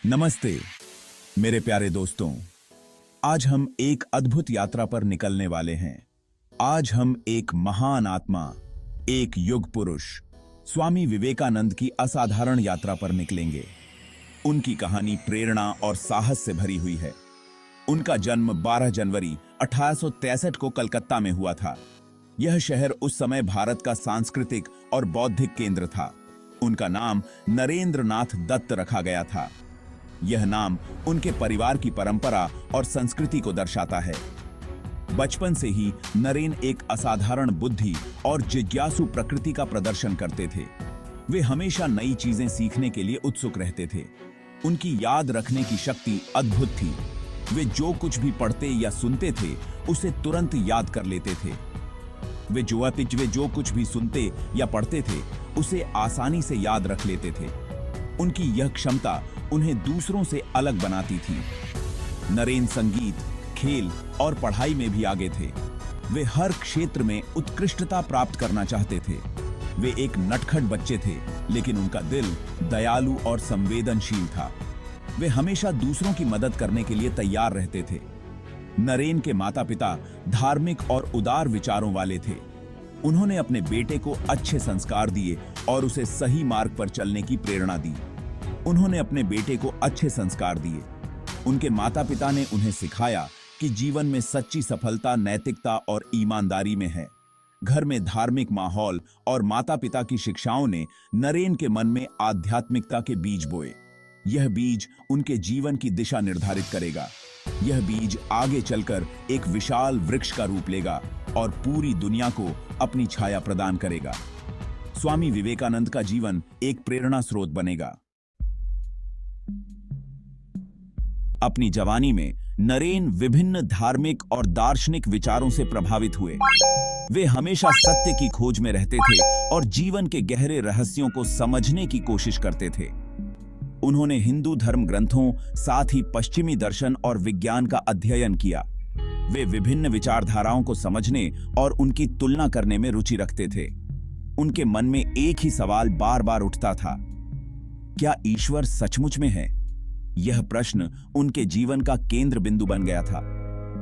नमस्ते मेरे प्यारे दोस्तों। आज हम एक अद्भुत यात्रा पर निकलने वाले हैं। आज हम एक महान आत्मा, एक युग पुरुष स्वामी विवेकानंद की असाधारण यात्रा पर निकलेंगे। उनकी कहानी प्रेरणा और साहस से भरी हुई है। उनका जन्म 12 जनवरी 1863 को कलकत्ता में हुआ था। यह शहर उस समय भारत का सांस्कृतिक और बौद्धिक केंद्र था। उनका नाम नरेंद्र नाथ दत्त रखा गया था। यह नाम उनके परिवार की परंपरा और संस्कृति को दर्शाता है। बचपन से ही नरेन एक असाधारण बुद्धि और जिज्ञासु प्रकृति का प्रदर्शन करते थे। वे हमेशा नई चीजें सीखने के लिए उत्सुक रहते थे। उनकी याद रखने की शक्ति अद्भुत थी। वे जो कुछ भी पढ़ते या सुनते थे उसे तुरंत याद कर लेते थे। वे जो कुछ भी सुनते या पढ़ते थे उसे आसानी से याद रख लेते थे। उनकी यह क्षमता उन्हें दूसरों से अलग बनाती थी। नरेन संगीत, खेल और पढ़ाई में भी आगे थे। वे हर क्षेत्र में उत्कृष्टता प्राप्त करना चाहते थे। वे एक नटखट बच्चे थे, लेकिन उनका दिल दयालु और संवेदनशील था। वे हमेशा दूसरों की मदद करने के लिए तैयार रहते थे। नरेन के माता-पिता धार्मिक और उदार विचारों वाले थे। उन्होंने अपने बेटे को अच्छे संस्कार दिए और उसे सही मार्ग पर चलने की प्रेरणा दी। उन्होंने अपने बेटे को अच्छे संस्कार दिए। उनके माता-पिता ने उन्हें सिखाया कि जीवन में सच्ची सफलता नैतिकता और ईमानदारी में है। घर में धार्मिक माहौल और माता-पिता की शिक्षाओं ने नरेन के मन में आध्यात्मिकता के बीज बोए। यह बीज उनके जीवन की दिशा निर्धारित करेगा। यह बीज आगे चलकर एक विशाल वृक्ष का रूप लेगा और पूरी दुनिया को अपनी छाया प्रदान करेगा। स्वामी विवेकानंद का जीवन एक प्रेरणा स्रोत बनेगा। अपनी जवानी में नरेन विभिन्न धार्मिक और दार्शनिक विचारों से प्रभावित हुए। वे हमेशा सत्य की खोज में रहते थे और जीवन के गहरे रहस्यों को समझने की कोशिश करते थे। उन्होंने हिंदू धर्म ग्रंथों, साथ ही पश्चिमी दर्शन और विज्ञान का अध्ययन किया। वे विभिन्न विचारधाराओं को समझने और उनकी तुलना करने में रुचि रखते थे। उनके मन में एक ही सवाल बार-बार उठता था, क्या ईश्वर सचमुच में है? यह प्रश्न उनके जीवन का केंद्र बिंदु बन गया था।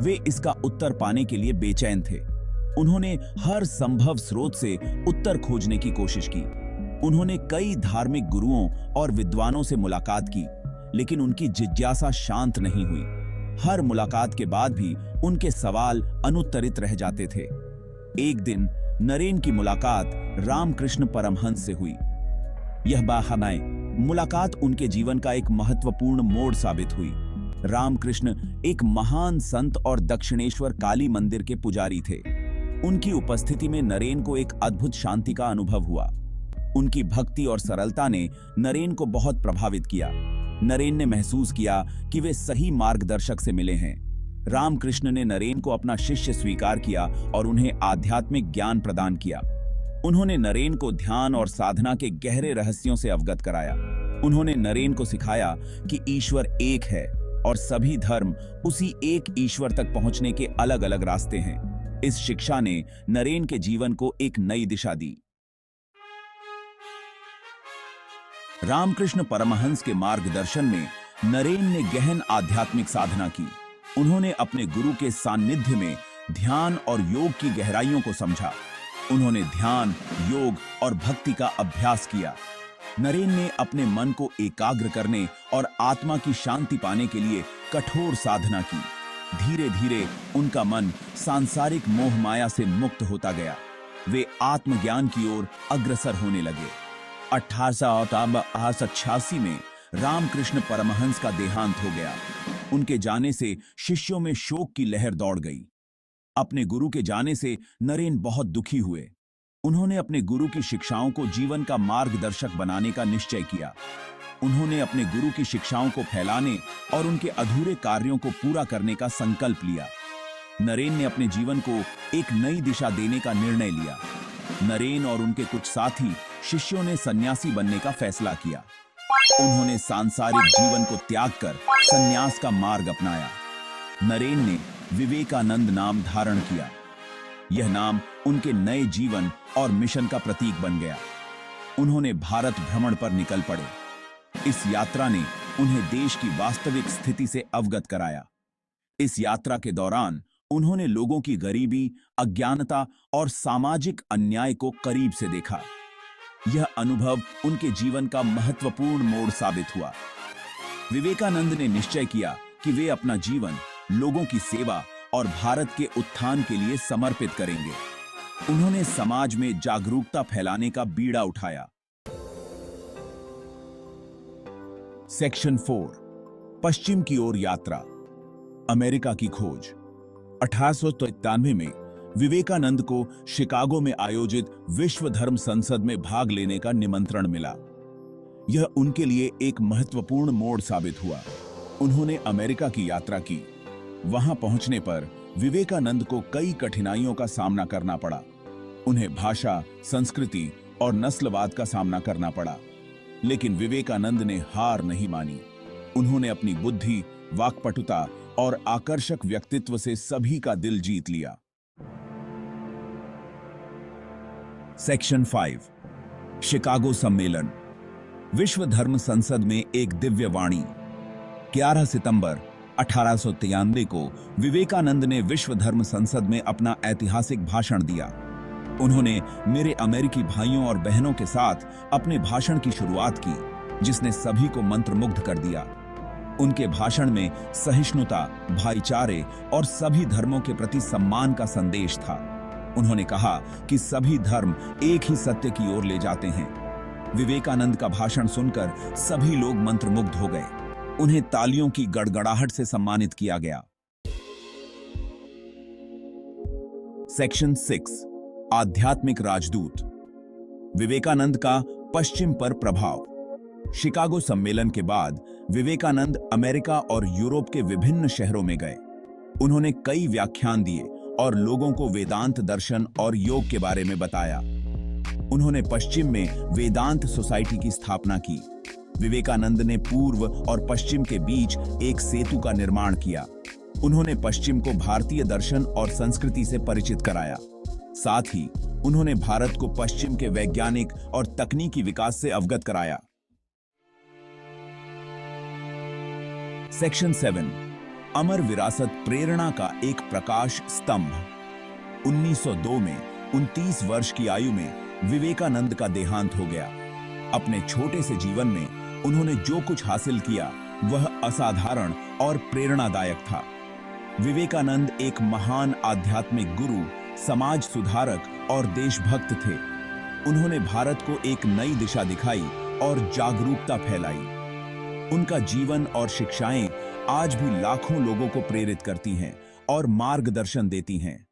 वे इसका उत्तर पाने के लिए बेचैन थे। उन्होंने हर संभव स्रोत से उत्तर खोजने की कोशिश की। उन्होंने कई धार्मिक गुरुओं और विद्वानों से मुलाकात की, लेकिन उनकी जिज्ञासा शांत नहीं हुई। हर मुलाकात के बाद भी उनके सवाल अनुत्तरित रह जाते थे। एक दिन नरेन की मुलाकात रामकृष्ण परमहंस से हुई। यह बहाना मुलाकात उनके जीवन का एक महत्वपूर्ण मोड़ साबित हुई। रामकृष्ण एक महान संत और दक्षिणेश्वर काली मंदिर के पुजारी थे। उनकी उपस्थिति में नरेन को एक अद्भुत शांति का अनुभव हुआ। उनकी भक्ति और सरलता ने नरेन को बहुत प्रभावित किया। नरेन ने महसूस किया कि वे सही मार्गदर्शक से मिले हैं। रामकृष्ण ने नरेन को अपना शिष्य स्वीकार किया और उन्हें आध्यात्मिक ज्ञान प्रदान किया। उन्होंने नरेन को ध्यान और साधना के गहरे रहस्यों से अवगत कराया। उन्होंने नरेन को सिखाया कि ईश्वर एक है और सभी धर्म उसी एक ईश्वर तक पहुंचने के अलग-अलग रास्ते हैं। इस शिक्षा ने नरेन के जीवन को एक नई दिशा दी। रामकृष्ण परमहंस के मार्गदर्शन में नरेन ने गहन आध्यात्मिक साधना की। उन्होंने अपने गुरु के सानिध्य में ध्यान और योग की गहराइयों को समझा। उन्होंने ध्यान, योग और भक्ति का अभ्यास किया। नरेन ने अपने मन को एकाग्र करने और आत्मा की शांति पाने के लिए कठोर साधना की। धीरे-धीरे उनका मन सांसारिक मोह माया से मुक्त होता गया। वे आत्मज्ञान की ओर अग्रसर होने लगे। 1886 में रामकृष्ण परमहंस का देहांत हो गया। उनके जाने से शिष्यों में शोक की लहर दौड़ गई। अपने गुरु के जाने से नरेन बहुत दुखी हुए। उन्होंने अपने गुरु की शिक्षाओं को जीवन का मार्गदर्शक बनाने का निश्चय किया। उन्होंने अपने गुरु की शिक्षाओं को फैलाने और उनके अधूरे कार्यों को पूरा करने का संकल्प लिया। नरेन ने अपने जीवन को एक नई दिशा देने का निर्णय लिया। नरेन और उनके कुछ साथी शिष्यों ने सन्यासी बनने का फैसला किया। उन्होंने सांसारिक जीवन को त्याग कर सन्यास का मार्ग अपनाया। नरेन ने विवेकानंद नाम धारण किया। यह नाम उनके नए जीवन और मिशन का प्रतीक बन गया। उन्होंने भारत भ्रमण पर निकल पड़े। इस यात्रा ने उन्हें देश की वास्तविक स्थिति से अवगत कराया। इस यात्रा के दौरान उन्होंने लोगों की गरीबी, अज्ञानता और सामाजिक अन्याय को करीब से देखा। यह अनुभव उनके जीवन का महत्वपूर्ण मोड़ साबित हुआ। विवेकानंद ने निश्चय किया कि वे अपना जीवन लोगों की सेवा और भारत के उत्थान के लिए समर्पित करेंगे। उन्होंने समाज में जागरूकता फैलाने का बीड़ा उठाया। सेक्शन 4, पश्चिम की ओर यात्रा, अमेरिका की खोज। 1893 में विवेकानंद को शिकागो में आयोजित विश्व धर्म संसद में भाग लेने का निमंत्रण मिला। यह उनके लिए एक महत्वपूर्ण मोड़ साबित हुआ। उन्होंने अमेरिका की यात्रा की। वहां पहुंचने पर विवेकानंद को कई कठिनाइयों का सामना करना पड़ा। उन्हें भाषा, संस्कृति और नस्लवाद का सामना करना पड़ा, लेकिन विवेकानंद ने हार नहीं मानी। उन्होंने अपनी बुद्धि, वाक्पटुता और आकर्षक व्यक्तित्व से सभी का दिल जीत लिया। सेक्शन 5, शिकागो सम्मेलन, विश्व धर्म संसद में एक दिव्य वाणी। 11 सितंबर 1893 को विवेकानंद ने विश्व धर्म संसद में अपना ऐतिहासिक भाषण दिया। उन्होंने मेरे अमेरिकी भाइयों और बहनों के साथ अपने भाषण की शुरुआत की, जिसने सभी को मंत्रमुग्ध कर दिया। उनके भाषण में सहिष्णुता, भाईचारे और सभी धर्मों के प्रति सम्मान का संदेश था। उन्होंने कहा कि सभी धर्म एक ही सत्य की ओर ले जाते हैं। विवेकानंद का भाषण सुनकर सभी लोग मंत्रमुग्ध हो गए। उन्हें तालियों की गड़गड़ाहट से सम्मानित किया गया। सेक्शन 6, आध्यात्मिक राजदूत, विवेकानंद का पश्चिम पर प्रभाव। शिकागो सम्मेलन के बाद विवेकानंद अमेरिका और यूरोप के विभिन्न शहरों में गए। उन्होंने कई व्याख्यान दिए और लोगों को वेदांत दर्शन और योग के बारे में बताया। उन्होंने पश्चिम में वेदांत सोसाइटी की स्थापना की। विवेकानंद ने पूर्व और पश्चिम के बीच एक सेतु का निर्माण किया। उन्होंने पश्चिम को भारतीय दर्शन और संस्कृति से परिचित कराया। साथ ही उन्होंने भारत को पश्चिम के वैज्ञानिक और तकनीकी विकास से अवगत कराया। सेक्शन 7, अमर विरासत, प्रेरणा का एक प्रकाश स्तंभ। 1902 में 29 वर्ष की आयु में विवेकानंद का देहांत हो गया। अपने छोटे से जीवन में उन्होंने जो कुछ हासिल किया वह असाधारण और प्रेरणादायक था। विवेकानंद एक महान आध्यात्मिक गुरु, समाज सुधारक और देशभक्त थे। उन्होंने भारत को एक नई दिशा दिखाई और जागरूकता फैलाई। उनका जीवन और शिक्षाएं आज भी लाखों लोगों को प्रेरित करती हैं और मार्गदर्शन देती हैं।